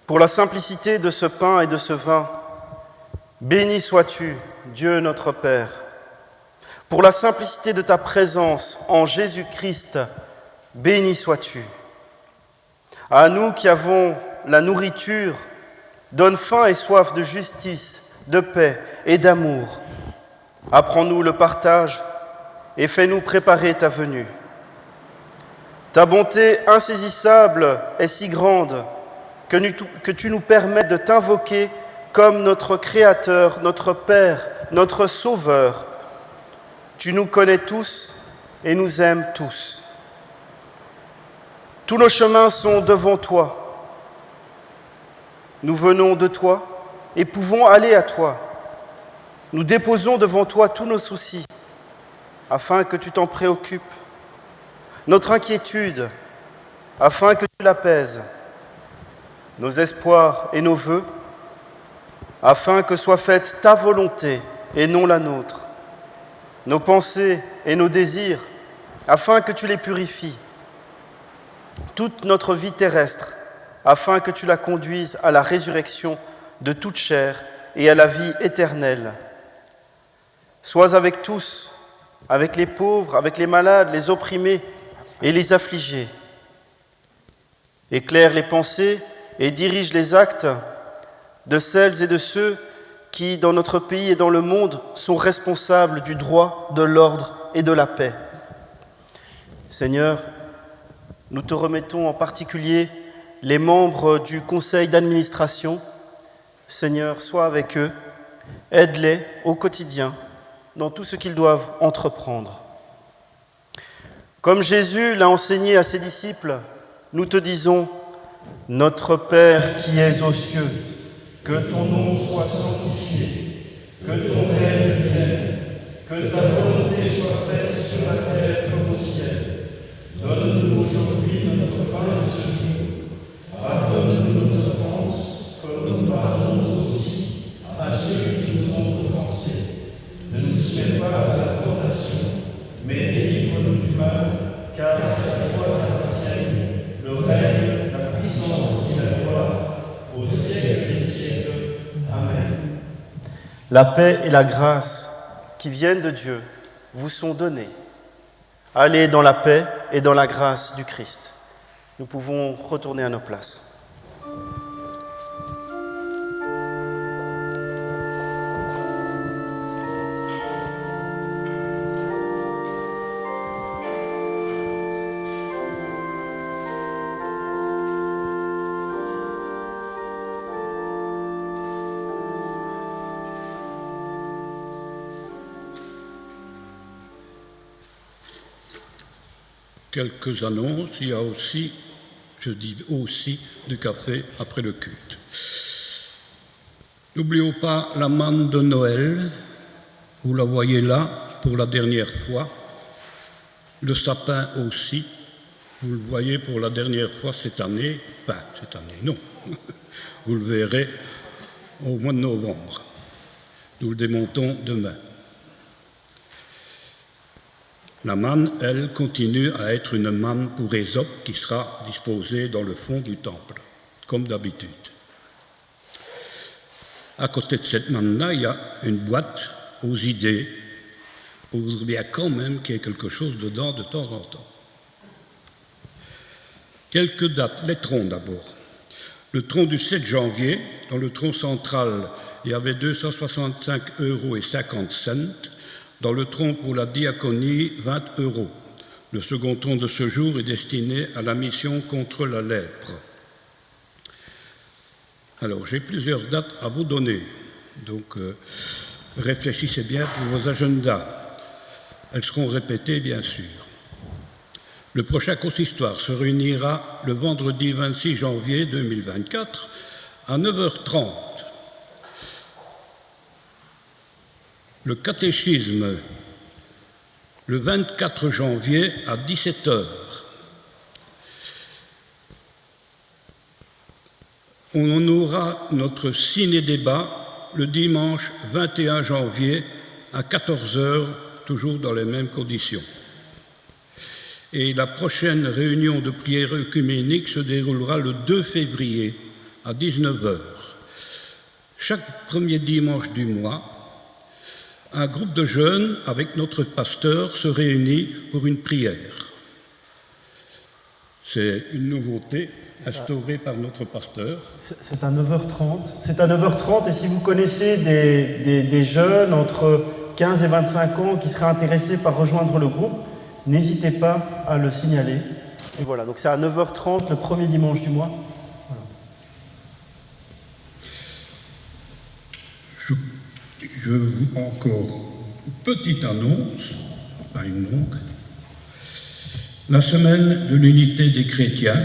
Pour la simplicité de ce pain et de ce vin, béni sois-tu, Dieu notre Père. Pour la simplicité de ta présence en Jésus-Christ, béni sois-tu. À nous qui avons la nourriture, donne faim et soif de justice, de paix et d'amour. Apprends-nous le partage et fais-nous préparer ta venue. Ta bonté insaisissable est si grande que tu nous permets de t'invoquer comme notre Créateur, notre Père, notre Sauveur. Tu nous connais tous et nous aimes tous. Tous nos chemins sont devant toi. Nous venons de toi et pouvons aller à toi. Nous déposons devant toi tous nos soucis, afin que tu t'en préoccupes. Notre inquiétude, afin que tu l'apaises. Nos espoirs et nos vœux, afin que soit faite ta volonté et non la nôtre. Nos pensées et nos désirs, afin que tu les purifies. Toute notre vie terrestre, afin que tu la conduises à la résurrection de toute chair et à la vie éternelle. Sois avec tous, avec les pauvres, avec les malades, les opprimés et les affligés. Éclaire les pensées et dirige les actes de celles et de ceux qui, dans notre pays et dans le monde, sont responsables du droit, de l'ordre et de la paix. Seigneur, nous te remettons en particulier les membres du conseil d'administration. Seigneur, sois avec eux, aide-les au quotidien dans tout ce qu'ils doivent entreprendre. Comme Jésus l'a enseigné à ses disciples, nous te disons: Notre Père qui es aux cieux, que ton nom soit sanctifié, que ton règne vienne, que ta volonté soit faite sur la terre comme au ciel. Donne-nous aujourd'hui notre pain de ce jour. Pardonne-nous La paix et la grâce qui viennent de Dieu vous sont données. Allez dans la paix et dans la grâce du Christ. Nous pouvons retourner à nos places. Quelques annonces, il y a aussi, je dis aussi, du café après le culte. N'oublions pas la manne de Noël, vous la voyez là pour la dernière fois. Le sapin aussi, vous le voyez pour la dernière fois cette année, non, vous le verrez au mois de novembre. Nous le démontons demain. La manne, elle, continue à être une manne pour Ésope qui sera disposée dans le fond du temple, comme d'habitude. À côté de cette manne-là, il y a une boîte aux idées. On voudrait bien quand même qu'il y ait quelque chose dedans de temps en temps. Quelques dates, les troncs d'abord. Le tronc du 7 janvier, dans le tronc central, il y avait 265,50 €. Dans le tronc pour la diaconie, 20 €. Le second tronc de ce jour est destiné à la mission contre la lèpre. Alors, j'ai plusieurs dates à vous donner, donc réfléchissez bien pour vos agendas. Elles seront répétées, bien sûr. Le prochain consistoire se réunira le vendredi 26 janvier 2024 à 9h30. Le catéchisme, le 24 janvier à 17h. On aura notre ciné-débat le dimanche 21 janvier à 14h, toujours dans les mêmes conditions. Et la prochaine réunion de prière œcuménique se déroulera le 2 février à 19h. Chaque premier dimanche du mois, un groupe de jeunes avec notre pasteur se réunit pour une prière. C'est une nouveauté instaurée par notre pasteur. C'est à 9h30. C'est à 9h30 et si vous connaissez des jeunes entre 15 et 25 ans qui seraient intéressés par rejoindre le groupe, n'hésitez pas à le signaler. Et voilà, donc c'est à 9h30 le premier dimanche du mois. Voilà. Je vous encore une petite annonce, pas une longue. La semaine de l'unité des chrétiens,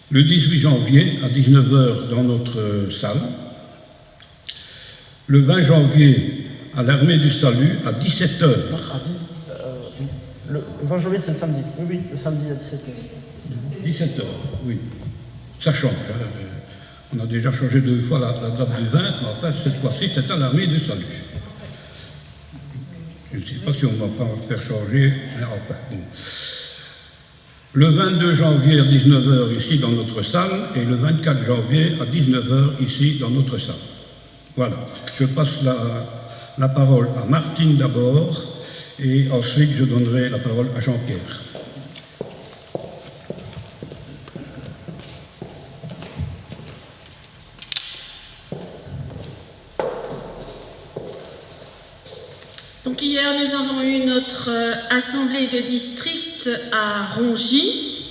le 18 janvier à 19h dans notre salle, le 20 janvier à l'Armée du Salut à 17h. Le 20 janvier, c'est le samedi. Oui, le samedi à 17h. 17h, oui. Ça change. Hein. On a déjà changé 2 fois la date du 20, mais enfin, cette fois-ci, c'est à l'Armée du Salut. Je ne sais pas si on ne va pas faire changer, mais enfin, bon. Le 22 janvier à 19h ici dans notre salle, et le 24 janvier à 19h ici dans notre salle. Voilà. Je passe la parole à Martine d'abord, et ensuite je donnerai la parole à Jean-Pierre. Donc hier, nous avons eu notre assemblée de district à Rongy.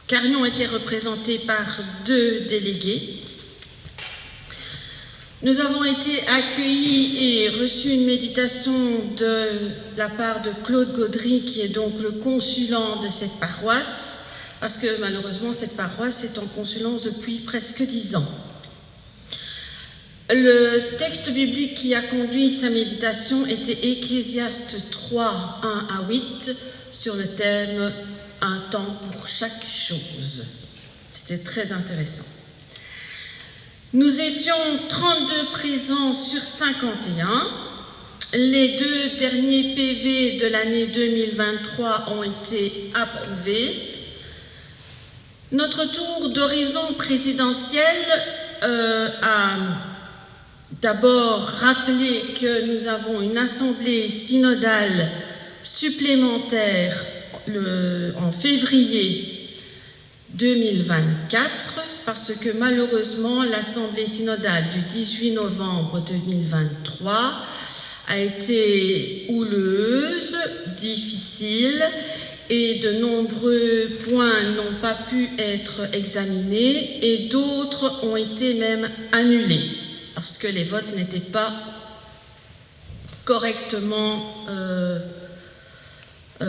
Carnion était représenté par 2 délégués. Nous avons été accueillis et reçu une méditation de la part de Claude Gaudry, qui est donc le consulant de cette paroisse, parce que malheureusement cette paroisse est en consulence depuis presque 10 ans. Le texte biblique qui a conduit sa méditation était Ecclésiaste 3, 1 à 8, sur le thème « Un temps pour chaque chose ». C'était très intéressant. Nous étions 32 présents sur 51. Les 2 derniers PV de l'année 2023 ont été approuvés. Notre tour d'horizon présidentiel a d'abord rappeler que nous avons une assemblée synodale supplémentaire en février 2024, parce que malheureusement l'assemblée synodale du 18 novembre 2023 a été houleuse, difficile, et de nombreux points n'ont pas pu être examinés et d'autres ont été même annulés parce que les votes n'étaient pas correctement je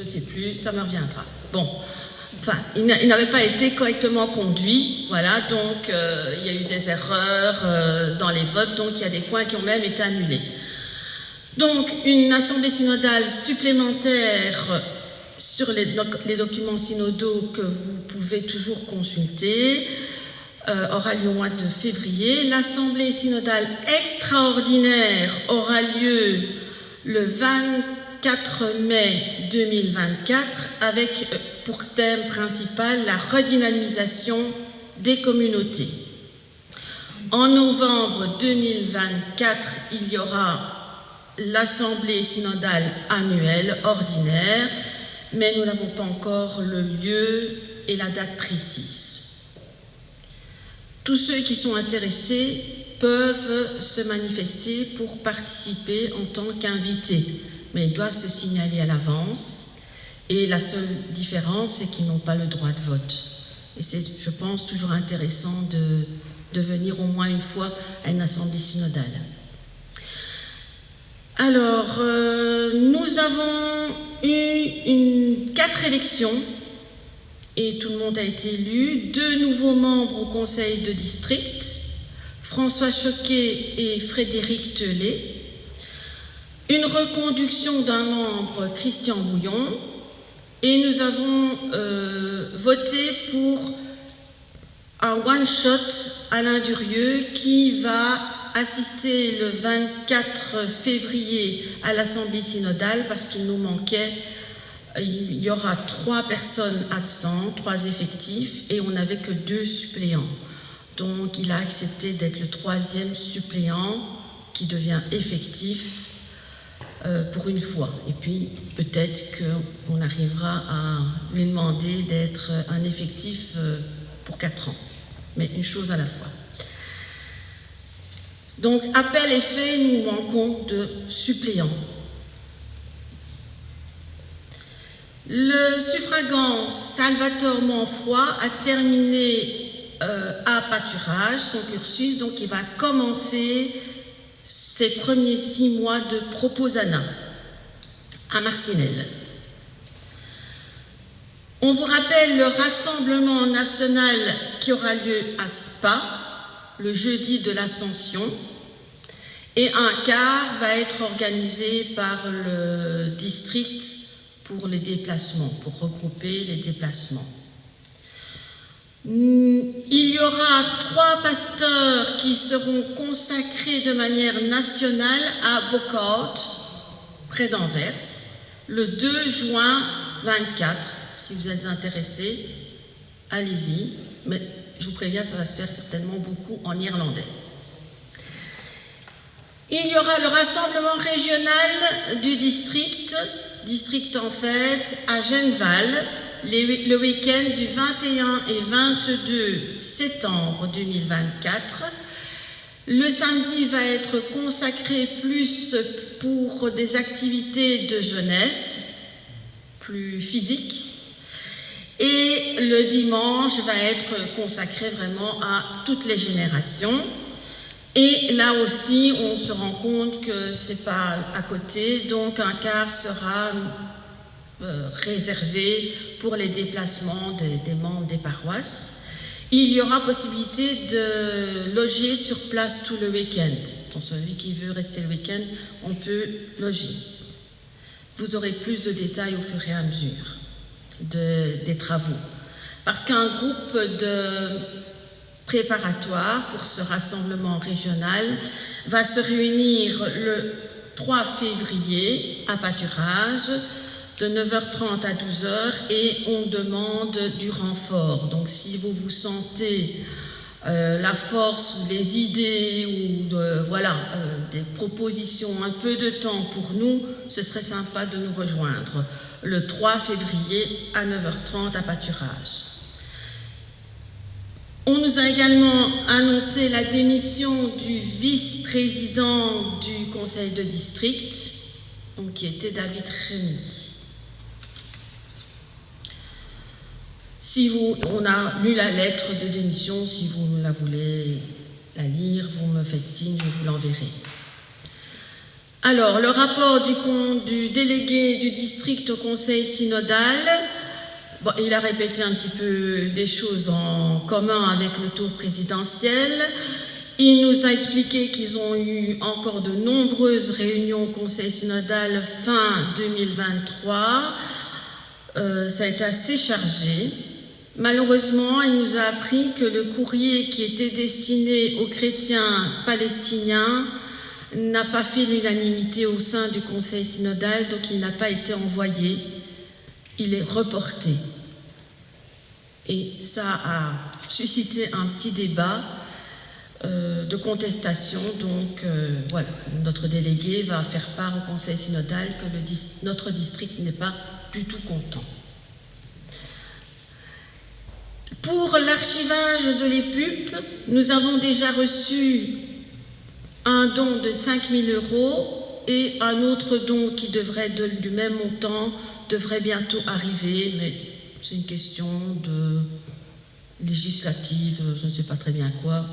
ne sais plus, ça me reviendra. Bon, enfin, il n'avait pas été correctement conduit, voilà, donc il y a eu des erreurs dans les votes, donc il y a des points qui ont même été annulés. Donc, une assemblée synodale supplémentaire sur les documents synodaux que vous pouvez toujours consulter aura lieu au mois de février. L'assemblée synodale extraordinaire aura lieu le 24 mai 2024 avec pour thème principal la redynamisation des communautés. En novembre 2024, il y aura l'assemblée synodale annuelle ordinaire, mais nous n'avons pas encore le lieu et la date précise. Tous ceux qui sont intéressés peuvent se manifester pour participer en tant qu'invités, mais ils doivent se signaler à l'avance, et la seule différence, c'est qu'ils n'ont pas le droit de vote. Et c'est, je pense, toujours intéressant de venir au moins une fois à une assemblée synodale. Alors, nous avons eu 4 élections et tout le monde a été élu. 2 nouveaux membres au conseil de district, François Choquet et Frédéric Telet. Une reconduction d'un membre, Christian Bouillon. Et nous avons voté pour un one-shot, Alain Durieux, qui va assister le 24 février à l'Assemblée synodale parce qu'il nous manquait, il y aura 3 personnes absentes, 3 effectifs, et on n'avait que 2 suppléants. Donc il a accepté d'être le 3e suppléant qui devient effectif pour une fois. Et puis peut-être qu'on arrivera à lui demander d'être un effectif pour 4 ans. Mais une chose à la fois. Donc, appel est fait, nous manquons de suppléants. Le suffragant Salvatore Manfroy a terminé à pâturage son cursus, donc il va commencer ses premiers 6 mois de proposana à Marcinelle. On vous rappelle le rassemblement national qui aura lieu à Spa, le jeudi de l'Ascension, et un quart va être organisé par le district pour les déplacements, pour regrouper les déplacements. Il y aura 3 pasteurs qui seront consacrés de manière nationale à Bocaut, près d'Anvers, le 2 juin 24. Si vous êtes intéressés, allez-y, mais je vous préviens, ça va se faire certainement beaucoup en irlandais. Il y aura le rassemblement régional du district en fait, à Genneval, le week-end du 21 et 22 septembre 2024. Le samedi va être consacré plus pour des activités de jeunesse, plus physiques. Et le dimanche va être consacré vraiment à toutes les générations. Et là aussi, on se rend compte que ce n'est pas à côté, donc un quart sera réservé pour les déplacements des membres des paroisses. Il y aura possibilité de loger sur place tout le week-end. Donc celui qui veut rester le week-end, on peut loger. Vous aurez plus de détails au fur et à mesure des travaux. Parce qu'un groupe de préparatoire pour ce rassemblement régional va se réunir le 3 février à Pâturage de 9h30 à 12h et on demande du renfort. Donc si vous vous sentez la force ou les idées ou des propositions, un peu de temps pour nous, ce serait sympa de nous rejoindre le 3 février à 9h30 à pâturage. On nous a également annoncé la démission du vice-président du conseil de district, donc qui était David Rémy. On a lu la lettre de démission, si vous la voulez la lire, vous me faites signe, je vous l'enverrai. Alors, le rapport du délégué du district au conseil synodal, bon, il a répété un petit peu des choses en commun avec le tour présidentiel. Il nous a expliqué qu'ils ont eu encore de nombreuses réunions au conseil synodal fin 2023. Ça a été assez chargé. Malheureusement, il nous a appris que le courrier qui était destiné aux chrétiens palestiniens n'a pas fait l'unanimité au sein du conseil synodal, donc il n'a pas été envoyé, il est reporté. Et ça a suscité un petit débat de contestation, donc voilà, notre délégué va faire part au conseil synodal que notre district n'est pas du tout content. Pour l'archivage de l'EPUP, nous avons déjà reçu un don de 5 000 € et un autre don qui devrait du même montant devrait bientôt arriver, mais c'est une question de législative, je ne sais pas très bien quoi,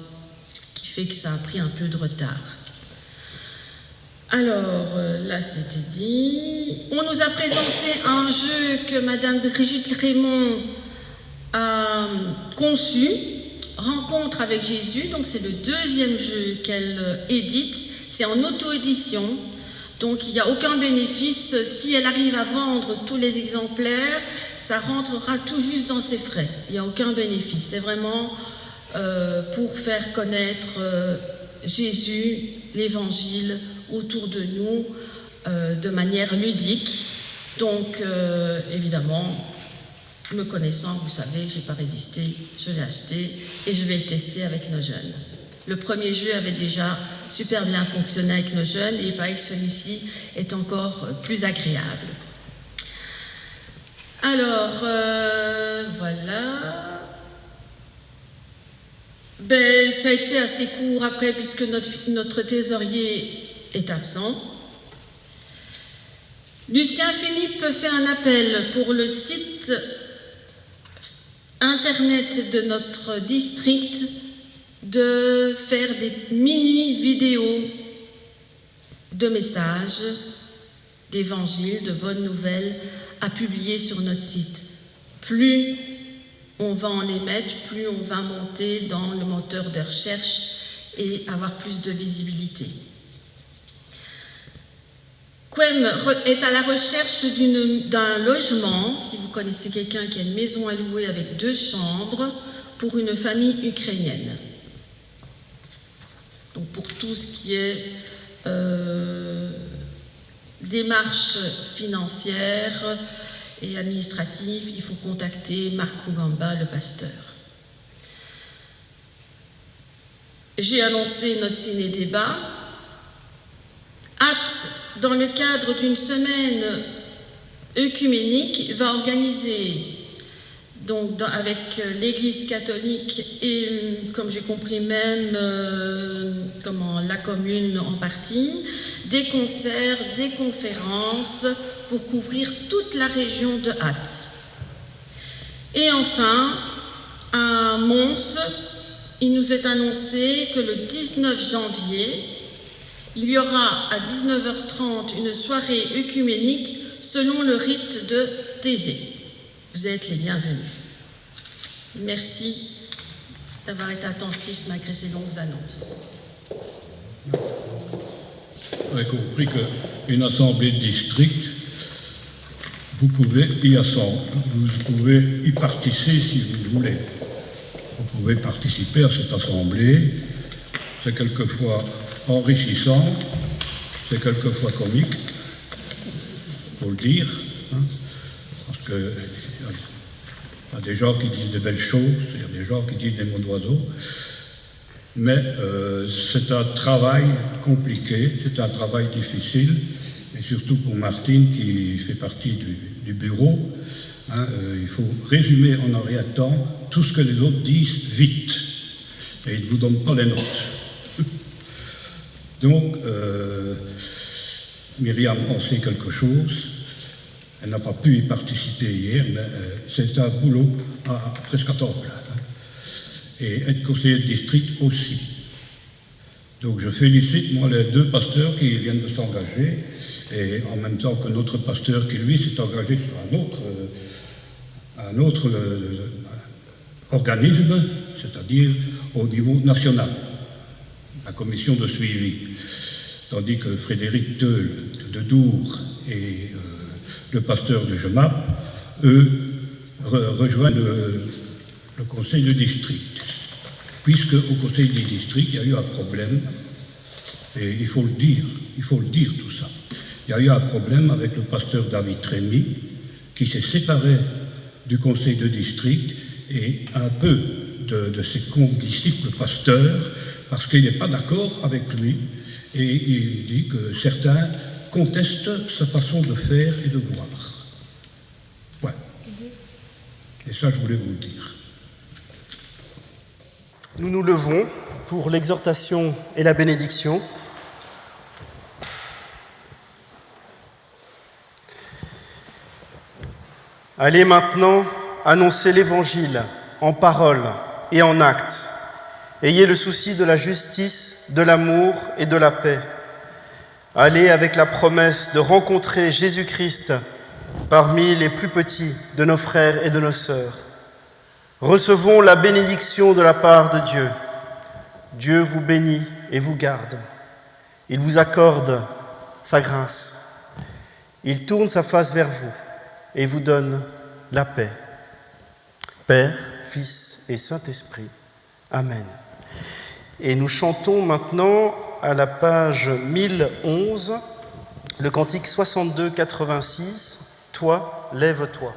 qui fait que ça a pris un peu de retard. Alors, là c'était dit. On nous a présenté un jeu que Madame Brigitte Raymond a conçu, Rencontre avec Jésus, donc c'est le deuxième jeu qu'elle édite, c'est en auto-édition, donc il n'y a aucun bénéfice. Si elle arrive à vendre tous les exemplaires, ça rentrera tout juste dans ses frais, il n'y a aucun bénéfice, c'est vraiment pour faire connaître Jésus, l'Évangile autour de nous de manière ludique. Donc évidemment, me connaissant, vous savez, je n'ai pas résisté, je l'ai acheté et je vais le tester avec nos jeunes. Le premier jeu avait déjà super bien fonctionné avec nos jeunes et il paraît que celui-ci est encore plus agréable. Alors, voilà. Ben, ça a été assez court après puisque notre trésorier est absent. Lucien Philippe fait un appel pour le site internet de notre district de faire des mini-vidéos de messages, d'évangiles, de bonnes nouvelles à publier sur notre site. Plus on va en émettre, plus on va monter dans le moteur de recherche et avoir plus de visibilité. Quem est à la recherche d'un logement, si vous connaissez quelqu'un qui a une maison à louer avec 2 chambres, pour une famille ukrainienne. Donc pour tout ce qui est démarches financières et administratives, il faut contacter Marc Rougamba, le pasteur. J'ai annoncé notre ciné-débat. Hâte, dans le cadre d'une semaine œcuménique, va organiser, donc avec l'Église catholique et, comme j'ai compris même, la commune en partie, des concerts, des conférences pour couvrir toute la région de Hâte. Et enfin, à Mons, il nous est annoncé que le 19 janvier, il y aura à 19h30 une soirée œcuménique selon le rite de Thésée. Vous êtes les bienvenus. Merci d'avoir été attentifs malgré ces longues annonces. Vous avez compris qu'une assemblée de district, vous pouvez y participer si vous voulez. Vous pouvez participer à cette assemblée. C'est quelquefois enrichissant, c'est quelquefois comique, il faut le dire, hein, parce qu'il y a des gens qui disent de belles choses, il y a des gens qui disent des mots d'oiseau, mais c'est un travail compliqué, c'est un travail difficile, et surtout pour Martine qui fait partie du bureau, hein, il faut résumer en un rien de temps tout ce que les autres disent vite, et ils ne vous donnent pas les notes. Donc, Myriam en sait quelque chose. Elle n'a pas pu y participer hier, mais c'est un boulot presque à temps plein. Hein. Et être conseiller de district aussi. Donc je félicite, moi, les deux pasteurs qui viennent de s'engager, et en même temps que notre pasteur qui, lui, s'est engagé sur un autre organisme, c'est-à-dire au niveau national, la commission de suivi. Tandis que Frédéric Teul de Dour et le pasteur de Gemap, eux, rejoignent le conseil de district. Puisque au conseil du district, il y a eu un problème, et il faut le dire tout ça. Il y a eu un problème avec le pasteur David Rémy, qui s'est séparé du conseil de district et un peu de ses condisciples pasteurs, parce qu'il n'est pas d'accord avec lui, et il dit que certains contestent sa façon de faire et de voir. Ouais. Et ça, je voulais vous le dire. Nous nous levons pour l'exhortation et la bénédiction. Allez maintenant annoncer l'Évangile en parole et en acte. Ayez le souci de la justice, de l'amour et de la paix. Allez avec la promesse de rencontrer Jésus-Christ parmi les plus petits de nos frères et de nos sœurs. Recevons la bénédiction de la part de Dieu. Dieu vous bénit et vous garde. Il vous accorde sa grâce. Il tourne sa face vers vous et vous donne la paix. Père, Fils et Saint-Esprit. Amen. Et nous chantons maintenant à la page 1011, le cantique 62-86, « Toi, lève-toi ».